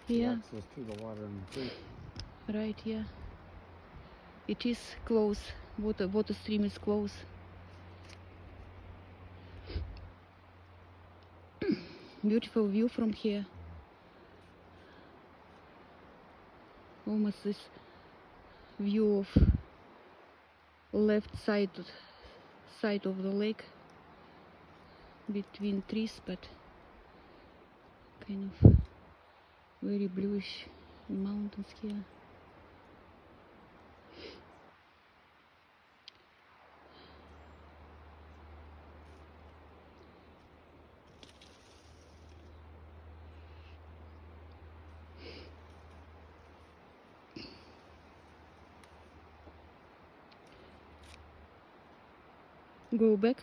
Yeah, access to the water in the creek. right, yeah. It is close. Water stream is close. Beautiful view from here. Almost this view of left side of the lake between trees, but kind of very bluish mountains here. Go back.